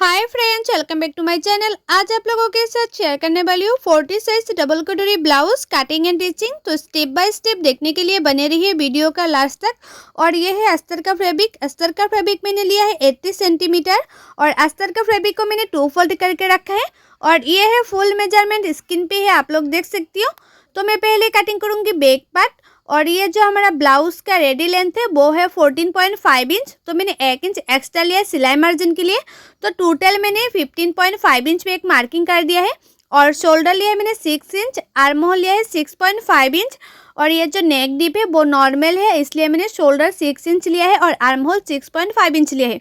Hi friends, welcome back to my channel. आज आप लोगों के साथ शेयर करने वाली हूँ 40 साइज डबल कटोरी ब्लाउज कटिंग एंड स्टिचिंग। तो स्टेप बाय स्टेप देखने के लिए बने रहिए वीडियो का लास्ट तक। और ये है अस्तर का फैब्रिक। अस्तर का फैब्रिक मैंने लिया है 80 सेंटीमीटर और अस्तर का फैब्रिक को मैंने 2 फोल्ड करके रखा है। और ये है फुल मेजरमेंट, स्क्रीन पे है, आप लोग देख सकती हो। तो मैं पहले कटिंग करूँगी बैक पार्ट। और ये जो हमारा ब्लाउज का रेडी लेंथ है वो है 14.5 इंच। तो मैंने 1 इंच एक्स्ट्रा लिया है सिलाई मार्जिन के लिए। तो टोटल मैंने 15.5 इंच में एक मार्किंग कर दिया है। और शोल्डर लिया है मैंने 6 इंच, आर्म होल लिया है 6.5 इंच। और ये जो नेक डीप है वो नॉर्मल है, इसलिए मैंने शोल्डर 6 इंच लिया है और आर्म होल 6.5 इंच लिया है।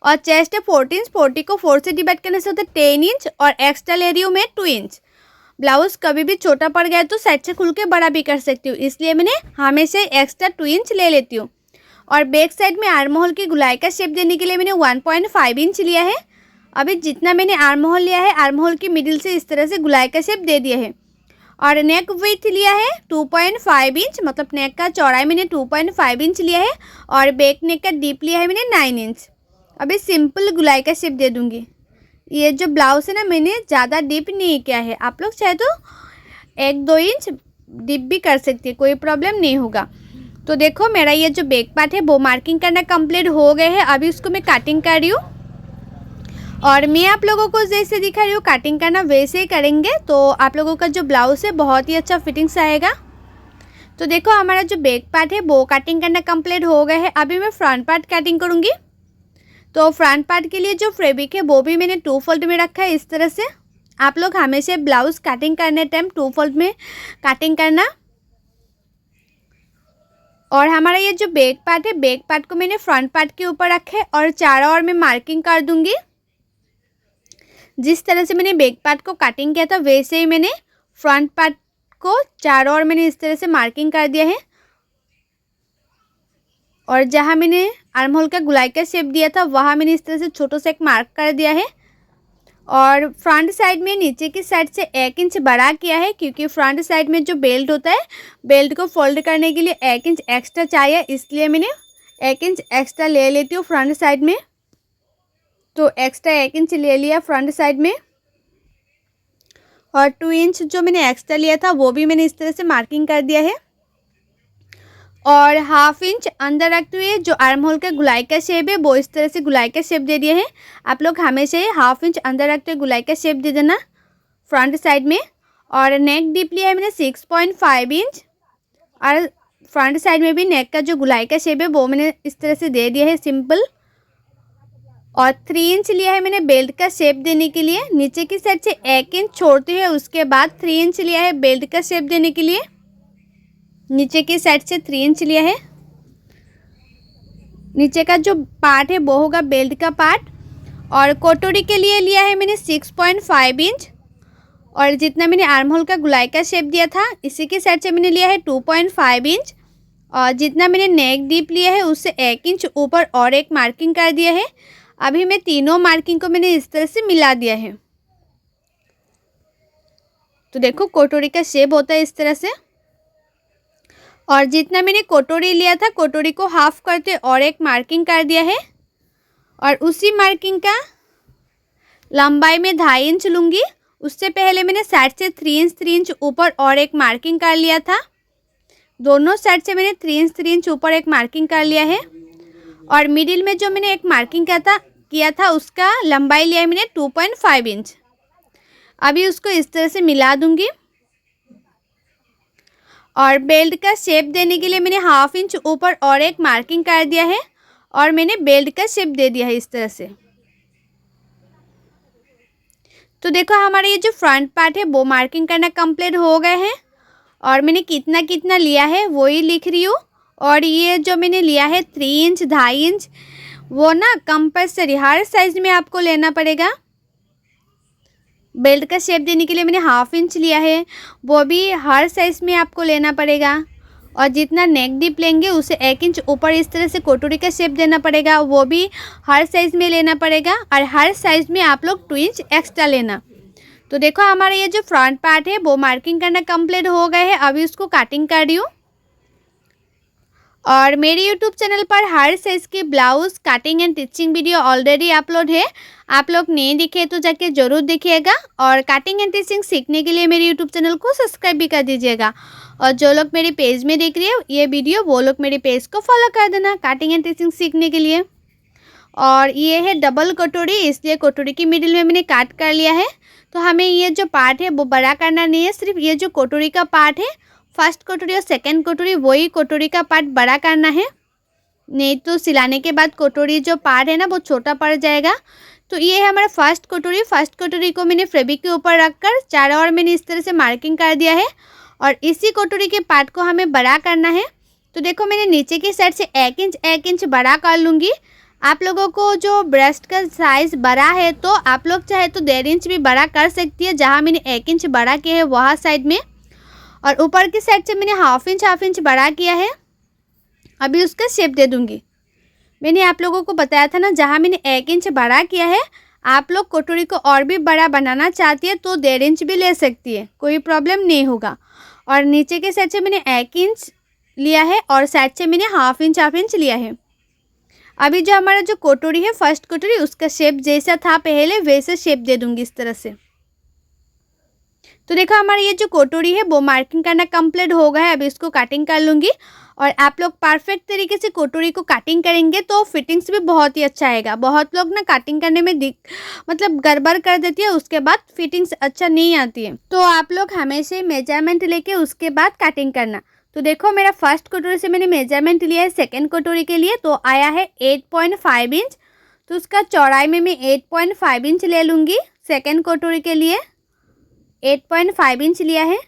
और चेस्ट है 40 इंच। 40 को 4 से डिवाइड करने से होता है 10 इंच। और एक्स्ट्रा ले रही हूँ मैं 2 इंच। ब्लाउज कभी भी छोटा पड़ गया तो साइड से खुल के बड़ा भी कर सकती हूँ, इसलिए मैंने हमेशा एक्स्ट्रा 2 इंच ले लेती हूँ। और बैक साइड में आर्म होल की गुलाई का शेप देने के लिए मैंने 1.5 इंच लिया है। अभी जितना मैंने आर्म होल लिया है, आर्म होल की मिडिल से इस तरह से गुलाई का शेप दे दिया है। और नेक विड्थ लिया है 2.5 इंच, मतलब नेक का चौड़ाई मैंने 2.5 इंच लिया है। और बैक नेक का डीप लिया है मैंने 9 इंच। अभी सिंपल गुलाई का शेप दे दूँगी। ये जो ब्लाउज है ना, मैंने ज़्यादा डीप नहीं किया है, आप लोग चाहे तो 1-2 इंच डीप भी कर सकती है, कोई प्रॉब्लम नहीं होगा। तो देखो मेरा ये जो बैक पार्ट है वो मार्किंग करना कंप्लीट हो गए है। अभी उसको मैं कटिंग कर रही हूँ। और मैं आप लोगों को जैसे दिखा रही हूँ कटिंग करना वैसे ही करेंगे, तो आप लोगों का जो ब्लाउज है बहुत ही अच्छा फिटिंग्स आएगा। तो देखो हमारा जो बैक पार्ट है वो कटिंग करना कंप्लीट हो गया है। अभी मैं फ्रंट पार्ट कटिंग करूँगी। तो फ्रंट पार्ट के लिए जो फैब्रिक है वो भी मैंने 2 फोल्ड में रखा है इस तरह से। आप लोग हमेशा ब्लाउज कटिंग करने टाइम 2 फोल्ड में कटिंग करना। और हमारा ये जो बैक पार्ट है, बैक पार्ट को मैंने फ्रंट पार्ट के ऊपर रखा है और चारों ओर में मार्किंग कर दूंगी। जिस तरह से मैंने बैक पार्ट को कटिंग किया था वैसे ही मैंने फ्रंट पार्ट को चारों ओर मैंने इस तरह से मार्किंग कर दिया है। और जहाँ मैंने आर्म होल का गुलाई का शेप दिया था वहाँ मैंने इस तरह से छोटा सा एक मार्क कर दिया है। और फ्रंट साइड में नीचे की साइड से 1 इंच बड़ा किया है, क्योंकि फ्रंट साइड में जो बेल्ट होता है, बेल्ट को फोल्ड करने के लिए 1 इंच एक्स्ट्रा चाहिए, इसलिए मैंने 1 इंच एक्स्ट्रा ले लेती हूँ फ्रंट साइड में। तो एक्स्ट्रा 1 इंच ले लिया फ्रंट साइड में। और 2 इंच जो मैंने एक्स्ट्रा लिया था वो भी मैंने इस तरह से मार्किंग कर दिया है। और 1/2 इंच अंदर रखते हुए जो आर्म होल का गुलाई का शेप है वो इस तरह से गुलाई का शेप दे दिया है। आप लोग हमेशा 1/2 इंच अंदर रखते हुए गुलाई का शेप दे देना फ्रंट साइड में। और नेक डीप लिया है मैंने 6.5 इंच। और फ्रंट साइड में भी नेक का जो गुलाई का शेप है वो मैंने इस तरह से दे दिया है सिंपल। और 3 इंच लिया है मैंने बेल्ट का शेप देने के लिए। नीचे की साइड से 1 इंच छोड़ते हुए उसके बाद 3 इंच लिया है बेल्ट का शेप देने के लिए। नीचे की साइड से 3 इंच लिया है। नीचे का जो पार्ट है वो होगा बेल्ट का पार्ट। और कोटोरी के लिए लिया है मैंने 6.5 इंच। और जितना मैंने आर्म होल का गुलाई का शेप दिया था इसी के साइड से मैंने लिया है 2.5 इंच। और जितना मैंने नेक डीप लिया है उससे 1 इंच ऊपर और एक मार्किंग कर दिया है। अभी मैं तीनों मार्किंग को मैंने इस तरह से मिला दिया है। तो देखो कोटोरी का शेप होता है इस तरह से। और जितना मैंने कोटोरी लिया था कोटोरी को हाफ करते और एक मार्किंग कर दिया है। और उसी मार्किंग का लंबाई में 2.5 इंच लूँगी। उससे पहले मैंने साइड से 3 इंच ऊपर और एक मार्किंग कर लिया था। दोनों साइड से मैंने 3 इंच ऊपर एक मार्किंग कर लिया है। और मिडिल में जो मैंने एक मार्किंग किया था उसका लंबाई लिया है मैंने 2.5 इंच। अभी उसको इस तरह से मिला दूँगी। और बेल्ट का शेप देने के लिए मैंने 1/2 इंच ऊपर और एक मार्किंग कर दिया है। और मैंने बेल्ट का शेप दे दिया है इस तरह से। तो देखो हमारा ये जो फ्रंट पार्ट है वो मार्किंग करना कंप्लीट हो गए हैं। और मैंने कितना कितना लिया है वो ही लिख रही हूँ। और ये जो मैंने लिया है 3 इंच 2.5 इंच वो ना कंपल्सरी हर साइज में आपको लेना पड़ेगा। बेल्ट का शेप देने के लिए मैंने 1/2 इंच लिया है, वो भी हर साइज़ में आपको लेना पड़ेगा। और जितना नेक डीप लेंगे उसे 1 इंच ऊपर इस तरह से कोटोरी का शेप देना पड़ेगा, वो भी हर साइज़ में लेना पड़ेगा। और हर साइज़ में आप लोग 2 इंच एक्स्ट्रा लेना। तो देखो हमारा ये जो फ्रंट पार्ट है वो मार्किंग करना कंप्लीट हो गया है। अभी उसको कटिंग कर रही हूँ। और मेरे यूट्यूब चैनल पर हर साइज़ की blouse cutting and teaching video already upload है। आप लोग नहीं दिखे तो जाके ज़रूर देखिएगा और कटिंग एंड टिचिंग सीखने के लिए मेरे यूट्यूब चैनल को सब्सक्राइब भी कर दीजिएगा। और जो लोग मेरे पेज में देख रहे हैं ये वीडियो, वो लोग मेरे पेज को फॉलो कर देना कटिंग एंड टिचिंग सीखने के लिए। और ये है डबल कटोरी, इसलिए कटोरी की मिडिल में मैंने काट कर लिया है। तो हमें ये जो पार्ट है वो बड़ा करना नहीं है, सिर्फ ये जो कटोरी का पार्ट है, फर्स्ट कटोरी और सेकंड कटोरी, वही कटोरी का पार्ट बड़ा करना है। नहीं तो सिलाने के बाद कटोरी जो पार्ट है ना वो छोटा पड़ जाएगा। तो ये है हमारा फर्स्ट कटोरी। फर्स्ट कटोरी को मैंने फैब्रिक के ऊपर रखकर चारों ओर मैंने इस तरह से मार्किंग कर दिया है और इसी कटोरी के पार्ट को हमें बड़ा करना है। तो देखो मैंने नीचे की साइड से 1 इंच बड़ा कर लूँगी। आप लोगों को जो ब्रेस्ट का साइज़ बड़ा है तो आप लोग चाहे तो 1.5 इंच भी बड़ा कर सकती है, जहाँ मैंने 1 इंच बड़ा किया है वहाँ साइड में। और ऊपर की साइड से मैंने हाफ इंच बड़ा किया है। अभी उसका शेप दे दूँगी। मैंने आप लोगों को बताया था ना, जहाँ मैंने 1 इंच बड़ा किया है, आप लोग कटोरी को और भी बड़ा बनाना चाहती है तो 1.5 इंच भी ले सकती है, कोई प्रॉब्लम नहीं होगा। और नीचे के साइड से मैंने 1 इंच लिया है और साइड से मैंने हाफ इंच लिया है। अभी जो हमारा जो कटोरी है फर्स्ट कटोरी, उसका शेप जैसा था पहले वैसे शेप दे दूंगी इस तरह से। तो देखो हमारा ये जो कटोरी है वो मार्किंग करना कंप्लीट हो गया है। अभी इसको कटिंग कर लूँगी और आप लोग परफेक्ट तरीके से कटोरी को कटिंग करेंगे तो फिटिंग्स भी बहुत ही अच्छा आएगा। बहुत लोग ना कटिंग करने में मतलब गड़बड़ कर देती है, उसके बाद फिटिंग्स अच्छा नहीं आती है। तो आप लोग हमेशा मेजरमेंट लेके उसके बाद कटिंग करना। तो देखो मेरा फर्स्ट कटोरी से मैंने मेजरमेंट लिया है सेकंड कटोरी के लिए, तो आया है 8.5 इंच। तो उसका चौड़ाई में मैं 8.5 इंच ले लूँगी। सेकंड कटोरी के लिए 8.5 इंच लिया है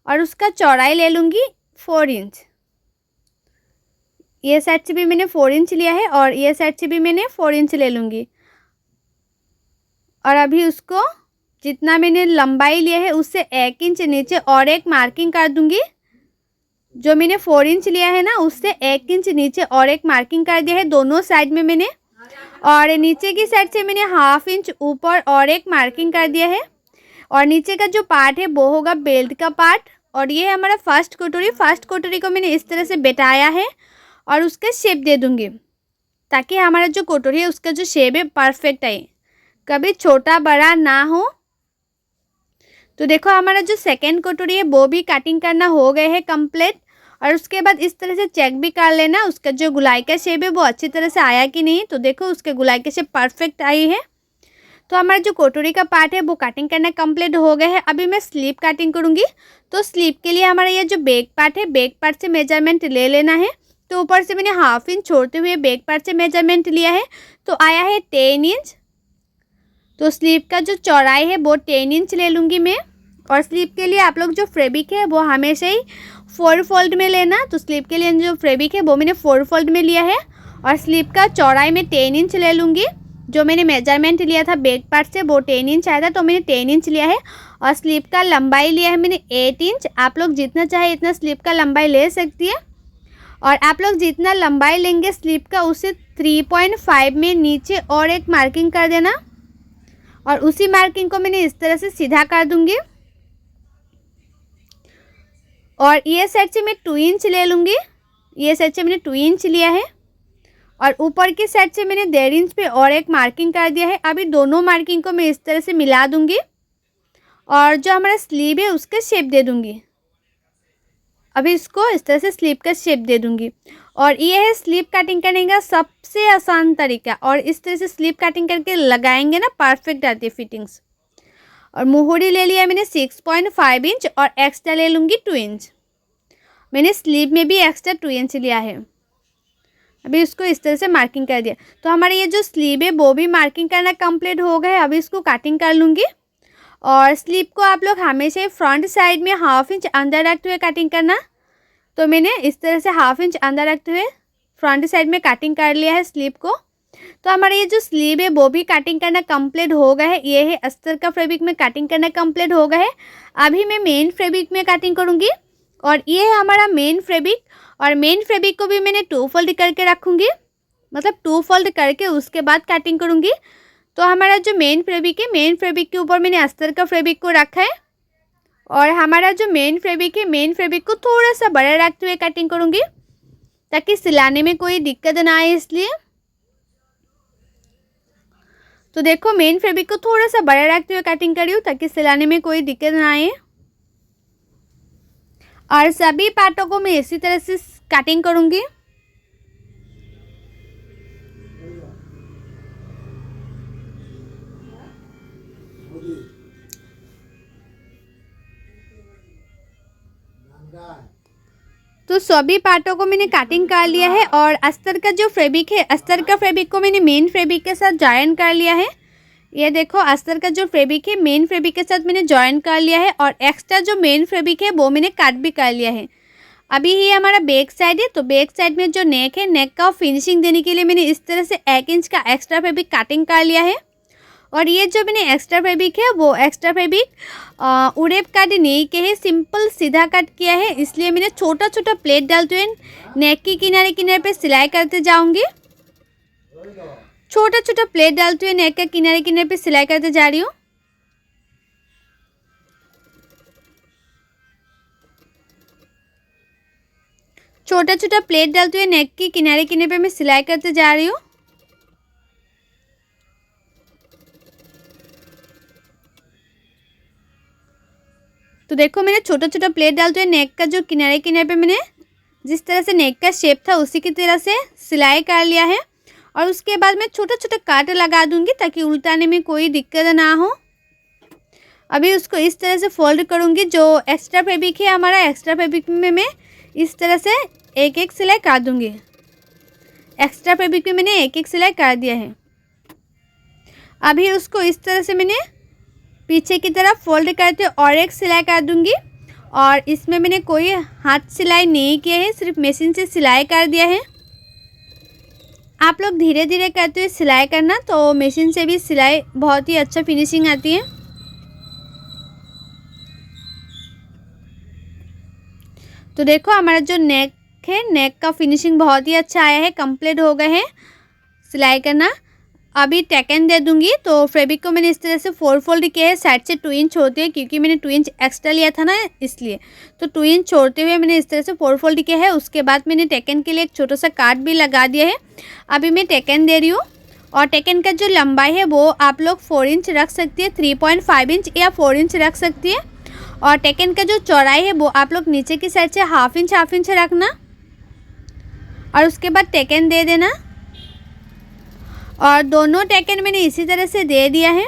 और उसका चौड़ाई ले लूँगी 4 इंच। ये साइड से भी मैंने 4 इंच लिया है और ये साइड से भी मैंने 4 इंच ले लूँगी। और अभी उसको जितना मैंने लंबाई लिया है उससे 1 इंच नीचे और एक मार्किंग कर दूँगी। जो मैंने 4 इंच लिया है ना उससे 1 इंच नीचे और एक मार्किंग कर दिया है दोनों साइड में मैंने। और नीचे की साइड से मैंने हाफ इंच ऊपर और एक मार्किंग कर दिया है। और नीचे का जो पार्ट है वो होगा बेल्ट का पार्ट। और ये है हमारा फर्स्ट कटोरी। फर्स्ट कटोरी को मैंने इस तरह से बैठाया है और उसका शेप दे दूँगी ताकि हमारा जो कटोरी है उसका जो शेप है परफेक्ट आए, कभी छोटा बड़ा ना हो। तो देखो हमारा जो सेकेंड कटोरी है वो भी कटिंग करना हो गए है कंप्लीट। और उसके बाद इस तरह से चेक भी कर लेना उसका जो गुलाई का शेप है वो अच्छी तरह से आया कि नहीं। तो देखो उसके गुलाई का शेप परफेक्ट आई है। तो हमारा जो कटोरी का पार्ट है वो कटिंग करना कंप्लीट हो गया है। अभी मैं स्लीव कटिंग करूँगी। तो स्लीव के लिए हमारा ये जो बैक पार्ट है, बैक पार्ट से मेजरमेंट ले लेना है। तो ऊपर से मैंने हाफ इंच छोड़ते हुए बैक पार्ट से मेजरमेंट लिया है, तो आया है 10 इंच। तो स्लीव का जो चौड़ाई है वो 10 इंच ले लूँगी मैं। और स्लीव के लिए आप लोग जो फैब्रिक है वो हमेशा ही 4 फोल्ड में लेना। तो स्लीव के लिए जो फैब्रिक है वो मैंने 4 फोल्ड में लिया है। और स्लीव का चौड़ाई में 10 इंच ले लूँगी। जो मैंने मेजरमेंट लिया था बैक पार्ट से वो 10 इंच आया था, तो मैंने 10 इंच लिया है। और स्लीव का लंबाई लिया है मैंने 8 इंच। आप लोग जितना चाहे इतना स्लीव का लंबाई ले सकती है। और आप लोग जितना लंबाई लेंगे स्लीव का उससे 3.5 में नीचे और एक मार्किंग कर देना। और उसी मार्किंग को मैंने इस तरह से सीधा कर दूंगी। और ये साइड से मैं 2 इंच ले लूँगी। ये साइड से मैंने 2 इंच लिया है और ऊपर की साइड से मैंने 1.5 इंच पे और एक मार्किंग कर दिया है। अभी दोनों मार्किंग को मैं इस तरह से मिला दूंगी और जो हमारा स्लीव है उसका शेप दे दूंगी। अभी इसको इस तरह से स्लीव का शेप दे दूंगी। और ये है स्लीव कटिंग करने का सबसे आसान तरीका। और इस तरह से स्लीव कटिंग करके लगाएंगे ना परफेक्ट आती है फिटिंग्स। और मुहूरी ले लिया मैंने 6.5 इंच और एक्स्ट्रा ले लूँगी 2 इंच। मैंने स्लीव में भी एक्स्ट्रा 2 इंच लिया है। अभी इसको इस तरह से मार्किंग कर दिया। तो हमारे ये जो स्लीव है वो भी मार्किंग करना कंप्लीट हो गया है। अभी इसको कटिंग कर लूँगी। और स्लीव को आप लोग हमेशा फ्रंट साइड में हाफ इंच अंदर रखते हुए कटिंग करना। तो मैंने इस तरह से हाफ इंच अंदर रखते हुए फ्रंट साइड में कटिंग कर लिया है स्लीव को। तो हमारा ये जो स्लीव है वो भी कटिंग करना कंप्लीट हो गया है। ये है अस्तर का फैब्रिक में कटिंग करना कंप्लीट हो गया है। अभी मैं मेन फैब्रिक में कटिंग करूँगी। और ये है हमारा मेन फैब्रिक। और मेन फैब्रिक को भी मैंने 2 फोल्ड करके रखूँगी, मतलब 2 फोल्ड करके उसके बाद कटिंग करूँगी। तो हमारा जो मेन फैब्रिक है, मेन फैब्रिक के ऊपर मैंने अस्तर का फैब्रिक को रखा है। और हमारा जो मेन फैब्रिक है, मेन फैब्रिक को थोड़ा सा बड़ा रखते हुए कटिंग करूँगी ताकि सिलाने में कोई दिक्कत ना आए इसलिए। तो देखो मेन फैब्रिक को थोड़ा सा बड़ा रखते हुए कटिंग कर रही हूँ ताकि सिलाने में कोई दिक्कत ना आए। और सभी पार्टों को मैं इसी तरह से कटिंग करूँगी। तो सभी पार्टों को मैंने कटिंग कर लिया है और अस्तर का जो फैब्रिक है, अस्तर का फैब्रिक को मैंने मेन फैब्रिक के साथ जॉइन कर लिया है। ये देखो अस्तर का जो फैब्रिक है मेन फैब्रिक के साथ मैंने जॉइन कर लिया है और एक्स्ट्रा जो मेन फैब्रिक है वो मैंने कट भी कर लिया है। अभी ये हमारा बैक साइड है, तो बैक साइड में जो नेक है, नेक का फिनिशिंग देने के लिए मैंने इस तरह से 1 इंच का एक्स्ट्रा फैब्रिक कटिंग कर लिया है। और ये जो मैंने एक्स्ट्रा फैब्रिक है वो एक्स्ट्रा फैब्रिक उड़ेप कट नहीं के है, सिंपल सीधा कट किया है, इसलिए मैंने छोटा छोटा प्लेट डालते हुए नेक की किनारे किनारे पे सिलाई करते जाऊंगी। छोटा छोटा प्लेट डालते हुए नेक के किनारे किनारे पे सिलाई करते जा रही हूँ। छोटा छोटा प्लेट डालते हुए नेक की किनारे किनारे पे मैं सिलाई करते जा रही हूँ। तो देखो मैंने छोटा छोटा प्लेट डालते हुए नेक का जो किनारे किनारे पे मैंने जिस तरह से नेक का शेप था उसी की तरह से सिलाई कर लिया है। और उसके बाद मैं छोटा छोटा काट लगा दूंगी ताकि उल्टाने में कोई दिक्कत ना हो। अभी उसको इस तरह से फोल्ड करूंगी। जो एक्स्ट्रा फैब्रिक है हमारा, एक्स्ट्रा फैब्रिक में मैं इस तरह से एक एक सिलाई कर दूंगी। एक्स्ट्रा फैब्रिक में मैंने एक एक सिलाई कर दिया है। अभी उसको इस तरह से मैंने पीछे की तरफ फोल्ड करते और एक सिलाई कर दूंगी। और इसमें मैंने कोई हाथ सिलाई नहीं किया है, सिर्फ मशीन से सिलाई कर दिया है। आप लोग धीरे धीरे करते हुए सिलाई करना, तो मशीन से भी सिलाई बहुत ही अच्छा फिनिशिंग आती है। तो देखो हमारा जो नेक है, नेक का फिनिशिंग बहुत ही अच्छा आया है, कंप्लीट हो गए हैं सिलाई करना। अभी टेकन दे दूंगी। तो फैब्रिक को मैंने इस तरह से 4 फोल्ड किया है, साइड से 2 इंच छोड़ते हुए, क्योंकि मैंने 2 इंच एक्स्ट्रा लिया था ना इसलिए। तो 2 इंच छोड़ते हुए मैंने इस तरह से 4 फोल्ड किया है। उसके बाद मैंने टेकन के लिए एक छोटा सा काट भी लगा दिया है। अभी मैं टेकन दे रही हूँ। और टेकन का जो लंबाई है वो आप लोग 4 इंच रख सकती है, 3.5 इंच या 4 इंच रख सकती है। और टेकन का जो चौड़ाई है वो आप लोग नीचे की साइड से हाफ इंच रखना। और उसके बाद टेकन दे देना। और दोनों टेकन मैंने इसी तरह से दे दिया है।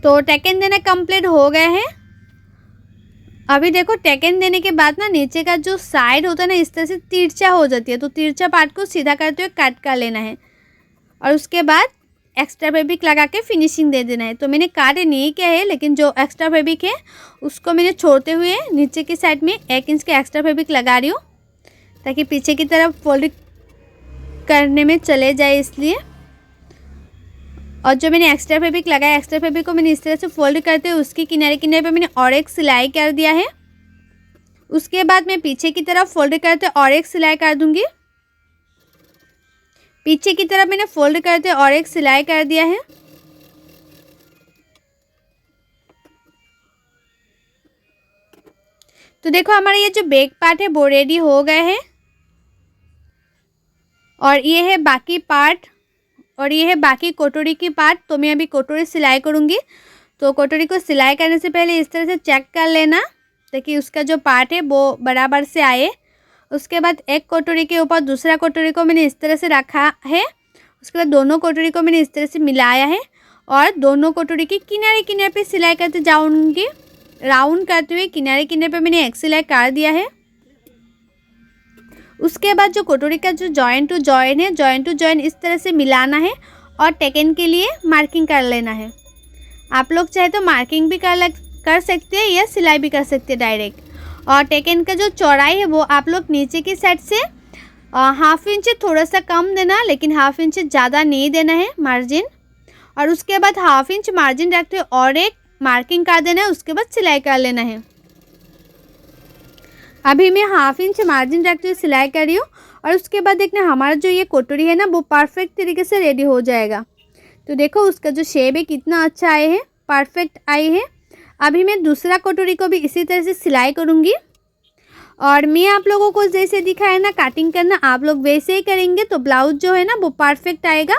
तो टेकन देना कंप्लीट हो गया है। अभी देखो टेकन देने के बाद ना नीचे का जो साइड होता है ना इस तरह से तिरछा हो जाती है, तो तिरछा पार्ट को सीधा करते हुए कट कर लेना है। और उसके बाद एक्स्ट्रा फैब्रिक लगा के फिनिशिंग दे देना है। तो मैंने काट नहीं किया है, लेकिन जो एक्स्ट्रा फैब्रिक है उसको मैंने छोड़ते हुए नीचे की साइड में 1 इंच का एक्स्ट्रा फैब्रिक लगा रही हूँ, ताकि पीछे की तरफ फोल्ड करने में चले जाए इसलिए। और जो मैंने एक्स्ट्रा फैब्रिक लगाया, एक्स्ट्रा फैब्रिक को मैंने इस तरह से फोल्ड करते हुए उसके किनारे किनारे पे मैंने और एक सिलाई कर दिया है। उसके बाद मैं पीछे की तरफ फोल्ड करते और एक सिलाई कर दूंगी। पीछे की तरफ मैंने फोल्ड करते और एक सिलाई कर दिया है। तो देखो हमारा ये जो बैक पार्ट है वो रेडी हो गए हैं। और ये है बाकी पार्ट, और ये है बाकी कटोरी की पार्ट। तो मैं अभी कटोरी सिलाई करूँगी। तो कटोरी को सिलाई करने से पहले इस तरह से चेक कर लेना ताकि उसका जो पार्ट है वो बराबर से आए। उसके बाद एक कटोरी के ऊपर दूसरा कटोरी को मैंने इस तरह से रखा है। उसके बाद दोनों कटोरी को मैंने इस तरह से मिलाया है और दोनों कटोरी की किनारे किनारे पे सिलाई करते जाऊँगी। राउंड करते हुए किनारे किनारे पे मैंने एक सिलाई कर दिया है। उसके बाद जो कटोरी का जो जॉइन टू जॉइन है, जॉइन टू जॉइन इस तरह से मिलाना है और टेकन के लिए मार्किंग कर लेना है। आप लोग चाहे तो मार्किंग भी कर सकते हैं या सिलाई भी कर सकते हैं डायरेक्ट। और टेकन का जो चौड़ाई है वो आप लोग नीचे की साइड से हाफ इंच थोड़ा सा कम देना, लेकिन हाफ इंच ज़्यादा नहीं देना है मार्जिन। और उसके बाद हाफ इंच मार्जिन रखते हुए और एक मार्किंग कर देना है। उसके बाद सिलाई कर लेना है। अभी मैं हाफ इंच मार्जिन रखते हुए सिलाई कर रही हूँ। और उसके बाद देखना हमारा जो ये कटोरी है ना वो परफेक्ट तरीके से रेडी हो जाएगा। तो देखो उसका जो शेप है कितना अच्छा आए है, परफेक्ट आई है। अभी मैं दूसरा कटोरी को भी इसी तरह से सिलाई करूँगी। और मैं आप लोगों को जैसे दिखाया ना कटिंग करना, आप लोग वैसे ही करेंगे तो ब्लाउज जो है ना वो परफेक्ट आएगा।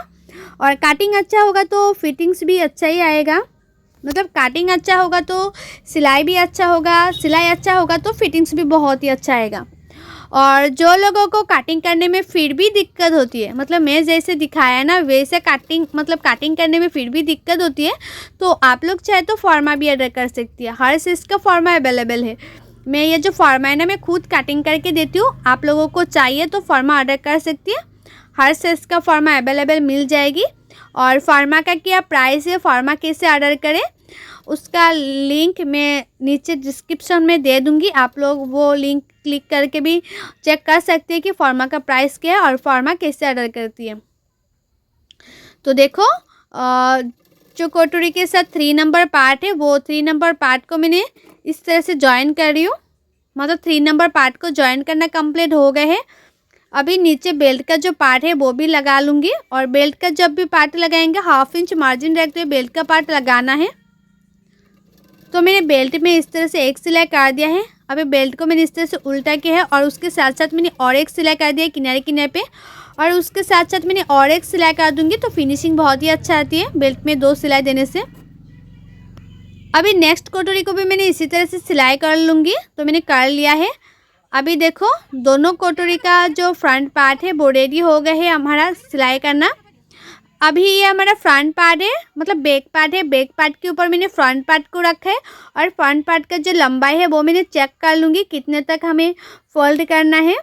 और कटिंग अच्छा होगा तो फिटिंग्स भी अच्छा ही आएगा। मतलब कटिंग अच्छा होगा तो सिलाई भी अच्छा होगा, सिलाई अच्छा होगा तो फिटिंग्स भी बहुत ही अच्छा आएगा। और जो लोगों को कटिंग करने में फिर भी दिक्कत होती है, मतलब मैं जैसे दिखाया ना वैसे कटिंग मतलब कटिंग करने में फिर भी दिक्कत होती है, तो आप लोग चाहे तो फॉर्मा भी ऑर्डर कर सकती है। हर चीज़ का फॉर्मा अवेलेबल है। मैं ये जो फॉर्मा है ना मैं खुद कटिंग करके देती हूँ। आप लोगों को चाहिए तो फॉर्मा ऑर्डर कर सकती है। हर साइज़ का फॉर्मा अवेलेबल मिल जाएगी। और फॉर्मा का क्या प्राइस है, फॉर्मा कैसे ऑर्डर करें, उसका लिंक मैं नीचे डिस्क्रिप्शन में दे दूँगी। आप लोग वो लिंक क्लिक करके भी चेक कर सकते हैं कि फॉर्मा का प्राइस क्या है और फॉर्मा कैसे ऑर्डर करती है। तो देखो जो कटोरी के साथ 3 नंबर पार्ट है वो 3 नंबर पार्ट को मैंने इस तरह से जॉइन कर रही हूँ। मतलब 3 नंबर पार्ट को जॉइन करना कंप्लीट हो गए है। अभी नीचे बेल्ट का जो पार्ट है वो भी लगा लूँगी। और बेल्ट का जब भी पार्ट लगाएंगे 1/2 इंच मार्जिन रखते हुए बेल्ट का पार्ट लगाना है। तो मैंने बेल्ट में इस तरह से एक सिलाई कर दिया है। अभी बेल्ट को मैंने इस तरह से उल्टा किया है और उसके साथ साथ मैंने और एक सिलाई कर दिया है किनारे किनारे पे। और उसके साथ साथ मैंने और एक सिलाई कर दूंगी तो फिनिशिंग बहुत ही अच्छा आती है बेल्ट में 2 सिलाई देने से। अभी नेक्स्ट कटोरी को भी मैंने इसी तरह से सिलाई कर लूँगी। तो मैंने कर लिया है। अभी देखो दोनों कटोरी का जो फ्रंट पार्ट है वो रेडी हो गया है हमारा सिलाई करना। अभी ये हमारा फ्रंट पार्ट है, मतलब बैक पार्ट है। बैक पार्ट के ऊपर मैंने फ्रंट पार्ट को रखा है। और फ्रंट पार्ट का जो लंबाई है वो मैंने चेक कर लूँगी कितने तक हमें फोल्ड करना है।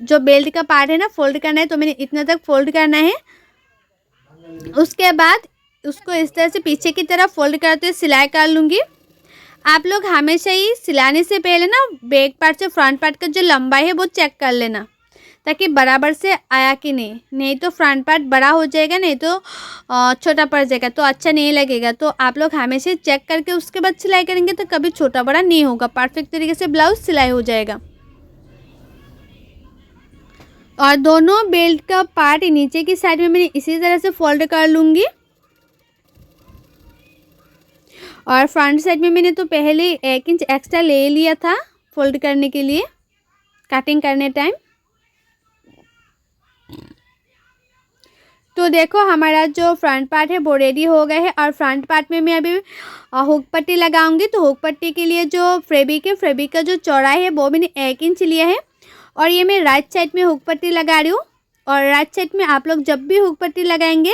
जो बेल्ट का पार्ट है ना फोल्ड करना है तो मैंने इतना तक फोल्ड करना है। उसके बाद उसको इस तरह से पीछे की तरफ फोल्ड करते हुए सिलाई कर लूँगी। आप लोग हमेशा ही सिलाने से पहले ना बैक पार्ट से फ्रंट पार्ट का जो लंबाई है वो चेक कर लेना ताकि बराबर से आया कि नहीं तो फ्रंट पार्ट बड़ा हो जाएगा, नहीं तो छोटा पड़ जाएगा तो अच्छा नहीं लगेगा। तो आप लोग हमेशा चेक करके उसके बाद सिलाई करेंगे तो कभी छोटा बड़ा नहीं होगा, परफेक्ट तरीके से ब्लाउज सिलाई हो जाएगा। और दोनों बेल्ट का पार्ट नीचे की साइड में मैंने इसी तरह से फोल्ड कर लूँगी। और फ्रंट साइड में मैंने तो पहले 1 इंच एक्स्ट्रा ले लिया था फोल्ड करने के लिए कटिंग करने टाइम। तो देखो हमारा जो फ्रंट पार्ट है वो रेडी हो गया है। और फ्रंट पार्ट में मैं अभी हुक पट्टी लगाऊंगी। तो हुक पट्टी के लिए जो फैब्रिक है, फैब्रिक का जो चौड़ाई है वो मैंने 1 इंच लिया है। और ये मैं राइट साइड में हुक पट्टी लगा रही हूँ। और राइट साइड में आप लोग जब भी हुक पट्टी लगाएंगे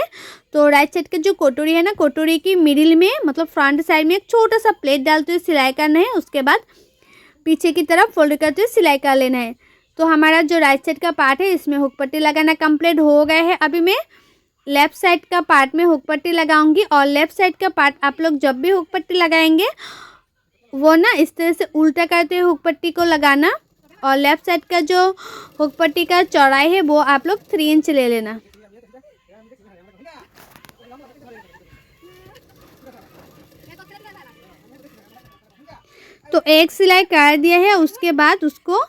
तो राइट साइड का जो कटोरी है ना, कटोरी की मिडिल में मतलब फ्रंट साइड में एक छोटा सा प्लेट डालते हुए सिलाई करना है। उसके बाद पीछे की तरफ फोल्ड करते हुए सिलाई कर लेना है। तो हमारा जो राइट साइड का पार्ट है इसमें हुक पट्टी लगाना कंप्लीट हो गया है। अभी मैं लेफ़्ट साइड का पार्ट में हुक पट्टी लगाऊंगी। और लेफ़्ट साइड का पार्ट आप लोग जब भी हुक पट्टी लगाएंगे वो ना इस तरह से उल्टा करते हुए हुक पट्टी को लगाना। और लेफ़्ट साइड का जो हुक पट्टी का चौड़ाई है वो आप लोग 3 इंच ले लेना। तो एक सिलाई कर दिया है। उसके बाद उसको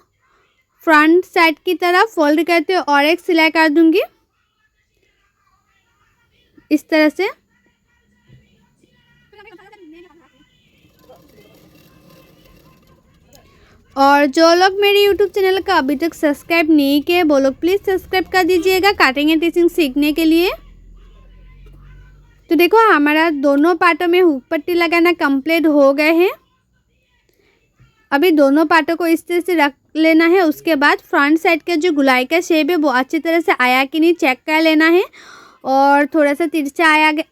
फ्रंट साइड की तरफ फोल्ड करते हुए और एक सिलाई कर दूंगी इस तरह से। और जो लोग मेरे YouTube चैनल का अभी तक सब्सक्राइब नहीं किए वो लोग प्लीज़ सब्सक्राइब कर दीजिएगा कटिंग एंड टिचिंग सीखने के लिए। तो देखो हमारा दोनों पार्टों में हुक पट्टी लगाना कंप्लीट हो गए हैं। अभी दोनों पार्टों को इस तरह से रख लेना है। उसके बाद फ्रंट साइड का जो गुलाई का शेप है वो अच्छी तरह से आया कि नहीं चेक कर लेना है। और थोड़ा सा तिरछा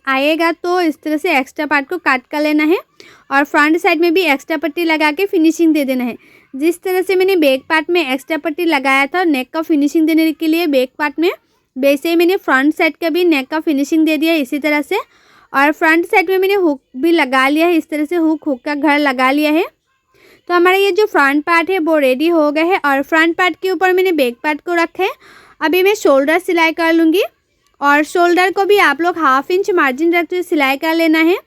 आएगा तो इस तरह से एक्स्ट्रा पार्ट को काट कर लेना है। और फ्रंट साइड में भी एक्स्ट्रा पट्टी लगा के फिनिशिंग दे देना है। जिस तरह से मैंने बैक पार्ट में एक्स्ट्रा पट्टी लगाया था नेक का फिनिशिंग देने के लिए बैक पार्ट में, वैसे ही मैंने फ्रंट साइड का भी नेक का फिनिशिंग दे दिया इसी तरह से। और फ्रंट साइड में मैंने हुक भी लगा लिया है इस तरह से, हुक का घर लगा लिया है। तो हमारा ये जो फ्रंट पार्ट है वो रेडी हो गया है। और फ्रंट पार्ट के ऊपर मैंने बैक पार्ट को रखा है। अभी मैं शोल्डर सिलाई कर लूँगी। और शोल्डर को भी आप लोग 1/2 इंच मार्जिन रखते हुए सिलाई कर लेना है।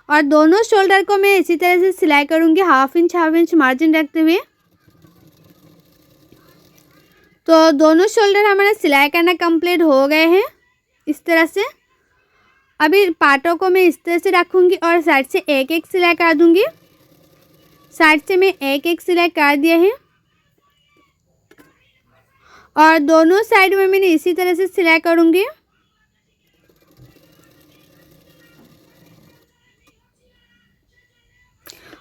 और दोनों शोल्डर को मैं इसी तरह से सिलाई करूँगी 1/2 इंच मार्जिन रखते हुए। तो दोनों शोल्डर हमारा सिलाई करना कंप्लीट हो गए हैं इस तरह से। अभी पार्टों को मैं इस तरह से रखूँगी और साइड से एक एक सिलाई कर दूँगी। साइड से मैं एक एक सिलाई कर दिया है और दोनों साइड में मैंने इसी तरह से सिलाई करूँगी।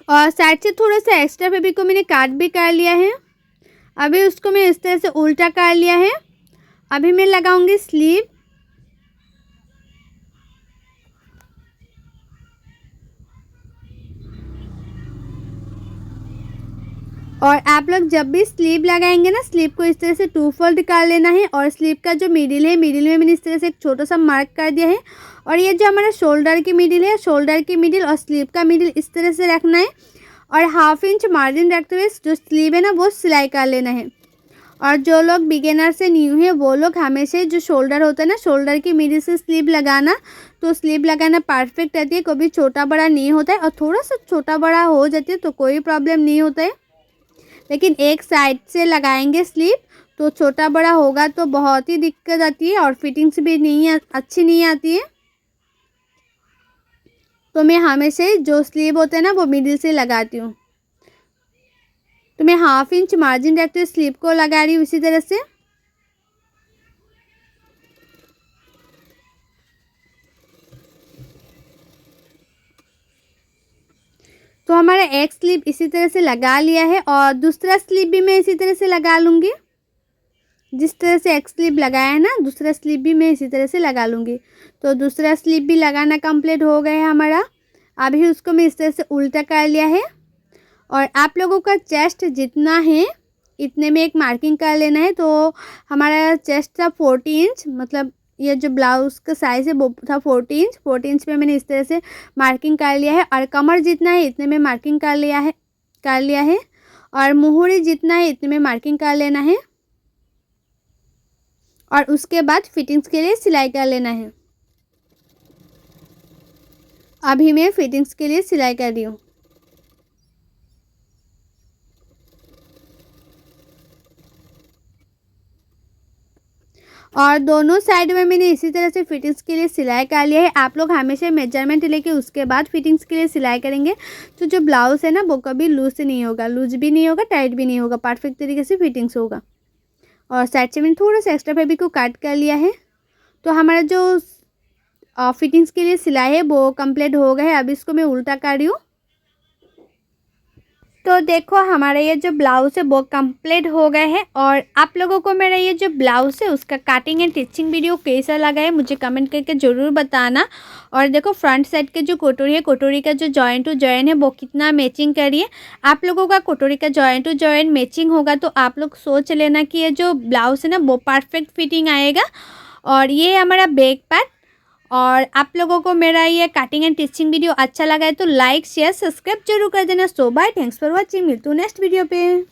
और साइड से थोड़ा सा एक्स्ट्रा फैब्रिक को मैंने काट भी कर लिया है। अभी उसको मैं इस तरह से उल्टा कर लिया है। अभी मैं लगाऊंगी स्लीव। और आप लोग जब भी स्लीव लगाएंगे ना, स्लीव को इस तरह से 2 फोल्ड कर लेना है। और स्लीव का जो मिडिल है, मिडिल में मैंने इस तरह से एक छोटा सा मार्क कर दिया है। और ये जो हमारा शोल्डर की मिडिल है, शोल्डर की मिडिल और स्लीव का मिडिल इस तरह से रखना है। और 1/2 इंच मार्जिन रखते हुए जो स्लीव है ना वो सिलाई कर लेना है। और जो लोग बिगिनर से न्यू है वो लोग हमेशा जो शोल्डर होता है ना, शोल्डर की मिडिल से स्लीव लगाना, तो स्लीव लगाना परफेक्ट रहती है। कभी छोटा बड़ा नहीं होता है। और थोड़ा सा छोटा बड़ा हो जाती है तो कोई प्रॉब्लम नहीं होता है, लेकिन एक साइड से लगाएंगे स्लीव तो छोटा बड़ा होगा तो बहुत ही दिक्कत आती है और फिटिंग्स भी अच्छी नहीं आती है। तो मैं हमेशा जो स्लीव होता है ना वो मिडिल से लगाती हूँ। तो मैं 1/2 इंच मार्जिन रखते हुए स्लीव को लगा रही हूँ इसी तरह से। तो हमारा एक स्लीव इसी तरह से लगा लिया है और दूसरा स्लीव भी मैं इसी तरह से लगा लूँगी। जिस तरह से एक स्लीव लगाया है ना, दूसरा स्लीव भी मैं इसी तरह से लगा लूँगी। तो दूसरा स्लीव भी लगाना कंप्लीट हो गया है हमारा। अभी उसको मैं इस तरह से उल्टा कर लिया है। और आप लोगों का चेस्ट जितना है इतने में एक मार्किंग कर लेना है। तो हमारा चेस्ट था 40 इंच, मतलब ये जो ब्लाउज़ का साइज़ है वो था 40 इंच पे मैंने इस तरह से मार्किंग कर लिया है। और कमर जितना है इतने में मार्किंग कर लिया है। और मुहूरी जितना है इतने में मार्किंग कर लेना है। और उसके बाद फिटिंग्स के लिए सिलाई कर लेना है। अभी मैं फिटिंग्स के लिए सिलाई कर रही हूँ। और दोनों साइड में मैंने इसी तरह से फिटिंग्स के लिए सिलाई कर लिया है। आप लोग हमेशा मेजरमेंट लेके उसके बाद फिटिंग्स के लिए सिलाई करेंगे तो जो ब्लाउज़ है ना वो कभी लूज नहीं होगा, लूज भी नहीं होगा, टाइट भी नहीं होगा, परफेक्ट तरीके से फिटिंग्स होगा। और साइड से मैंने थोड़ा सा एक्स्ट्रा फैब्रिक को काट कर लिया है। तो हमारा जो फिटिंग्स के लिए सिलाई है वो कंप्लीट हो गया है। अब इसको मैं उल्टा कर रही हूँ। तो देखो हमारा ये जो ब्लाउज़ है वो कंप्लीट हो गया है। और आप लोगों को मेरा ये जो ब्लाउज़ है उसका कटिंग एंड टिचिंग वीडियो कैसा लगा है मुझे कमेंट करके ज़रूर बताना। और देखो फ्रंट साइड के जो कटोरी है, कटोरी का जो जॉइंट टू जॉइंट है वो कितना मैचिंग करी है। आप लोगों का कटोरी का जॉइंट टू जॉइंट मैचिंग होगा तो आप लोग सोच लेना कि ये जो ब्लाउज़ है ना वो परफेक्ट फिटिंग आएगा। और ये हमारा बैक पार्ट। और आप लोगों को मेरा ये कटिंग एंड टिचिंग वीडियो अच्छा लगा है तो लाइक शेयर सब्सक्राइब जरूर कर देना। सो बाय, थैंक्स फॉर वॉचिंग। मिलती हूँ नेक्स्ट वीडियो पे।